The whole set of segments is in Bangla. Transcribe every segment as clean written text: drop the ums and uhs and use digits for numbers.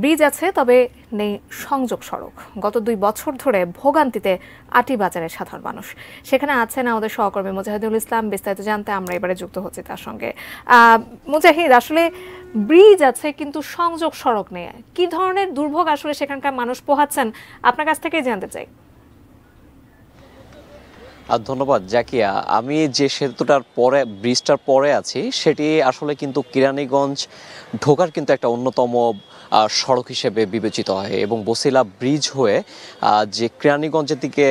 ব্রিজ আছে তবে নেই সংযোগ সড়ক। গত 2 বছর ধরে ভোগান্তিতে আটিবাজারের সাধারণ মানুষ। সেখানে আছেন আমাদের সহকর্মী মুজাহিদুল ইসলাম। বিস্তারিত জানতে আমরা এবারে যুক্ত হচ্ছি তার সঙ্গে। মুজাহিদ, আসলে ব্রিজ আছে কিন্তু সংযোগ সড়ক নেই, কি ধরনের দুর্ভোগ আসলে সেখানকার মানুষ পোহাচ্ছেন আপনার কাছ থেকেই জানতে চাই। ধন্যবাদ জাকিয়া। আমি যে সেতুটার পরে, ব্রিজটার পরে আছি, সেটি আসলে কিন্তু কেরানীগঞ্জ ঢোকার কিন্তু একটা অন্যতম সড়ক হিসেবে বিবেচিত হয় এবং বছিলা ব্রিজ হয়ে যে কেরানীগঞ্জের দিকে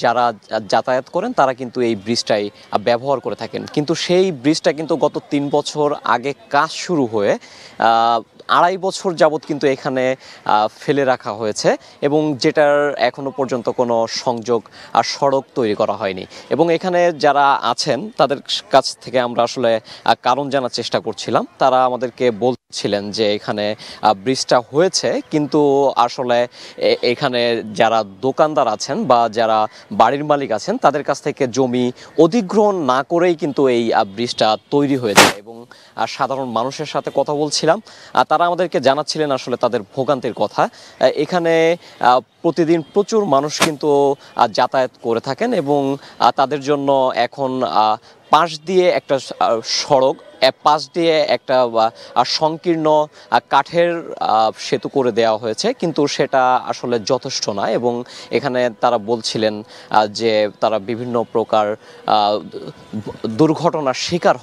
যারা যাতায়াত করেন তারা কিন্তু এই ব্রিজটাই ব্যবহার করে থাকেন। কিন্তু সেই ব্রিজটা কিন্তু গত 3 বছর আগে কাজ শুরু হয়ে 2.5 বছর যাবৎ কিন্তু এখানে ফেলে রাখা হয়েছে এবং যেটার এখনো পর্যন্ত কোনো সংযোগ আর সড়ক তৈরি করা হয়নি। এবং এখানে যারা আছেন তাদের কাছ থেকে আমরা আসলে কারণ জানার চেষ্টা করছিলাম। তারা আমাদেরকে বলছিলেন যে এখানে ব্রিজটা হয়েছে কিন্তু আসলে এখানে যারা দোকানদার আছেন বা যারা বাড়ির মালিক আছেন তাদের কাছ থেকে জমি অধিগ্রহণ না করেই কিন্তু এই ব্রিজটা তৈরি হয়েছে। এবং সাধারণ মানুষের সাথে কথা বলছিলাম, তারা আমাদেরকে জানাচ্ছিলেন আসলে তাদের ভোগান্তির কথা। এখানে প্রতিদিন প্রচুর মানুষ কিন্তু যাতায়াত করে থাকেন এবং তাদের জন্য এখন পাশ দিয়ে একটা সড়ক, পাশ দিয়ে একটা সংকীর্ণ কাঠের সেতু করে দেওয়া হয়েছে, কিন্তু সেটা আসলে যথেষ্ট না। এবং এখানে তারা বলছিলেন যে তারা বিভিন্ন প্রকার দুর্ঘটনার শিকার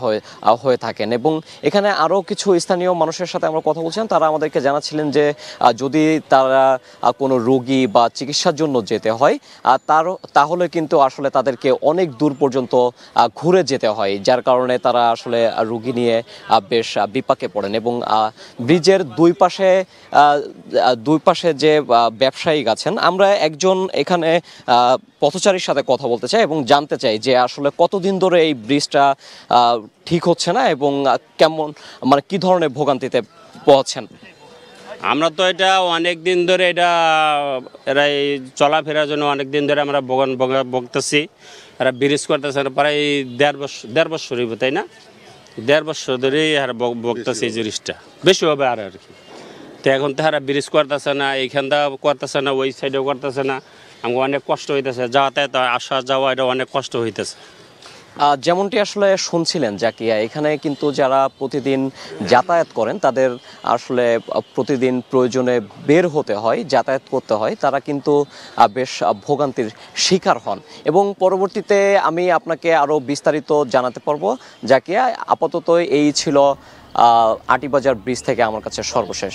হয়ে থাকেন। এবং এখানে আরও কিছু স্থানীয় মানুষের সাথে আমরা কথা বলছিলাম, তারা আমাদেরকে জানাচ্ছিলেন যে যদি তারা কোনো রোগী বা চিকিৎসার জন্য যেতে হয় তাহলে কিন্তু আসলে তাদেরকে অনেক দূর পর্যন্ত ঘুরে যেতে হয়, যার কারণে তারা আসলে রোগী নিয়ে বেশ বিপাকে পড়েন। এবং ব্রিজের দুই পাশে যে ব্যবসায়িক আছেন, আমরা একজন এখানে পথচারীর সাথে কথা বলতে চাই এবং জানতে চাই যে আসলে কতদিন ধরে এই ব্রিজটা ঠিক হচ্ছে না এবং কেমন, মানে কি ধরনের ভোগান্তিতে পড়ছেন। আমরা তো এটা অনেক দিন ধরে এরা এই চলাফেরার জন্য অনেক দিন ধরে আমরা ভোগতেছি। এরা ব্রিজ করতেছে প্রায় 1.5 বছর হইব, তাই না? 1.5 বছর ধরেই এরা ভোগতেছে এই জিনিসটা, বেশি হবে আর কি। তো এখন তো এরা ব্রিজ করতেছে না, এইখানটা করতেছে না, ওই সাইডেও করতেছে না। আমাকে অনেক কষ্ট হইতেছে, যাতায়াত আসা যাওয়া এটা অনেক কষ্ট হইতেছে। যেমনটি আসলে শুনছিলেন জাকিয়া, এখানে কিন্তু যারা প্রতিদিন যাতায়াত করেন তাদের আসলে প্রতিদিন প্রয়োজনে বের হতে হয়, যাতায়াত করতে হয়, তারা কিন্তু বেশ ভোগান্তির শিকার হন। এবং পরবর্তীতে আমি আপনাকে আরও বিস্তারিত জানাতে পারবো জাকিয়া। আপাতত এই ছিল আটিবাজার ব্রিজ থেকে আমার কাছে সর্বশেষ।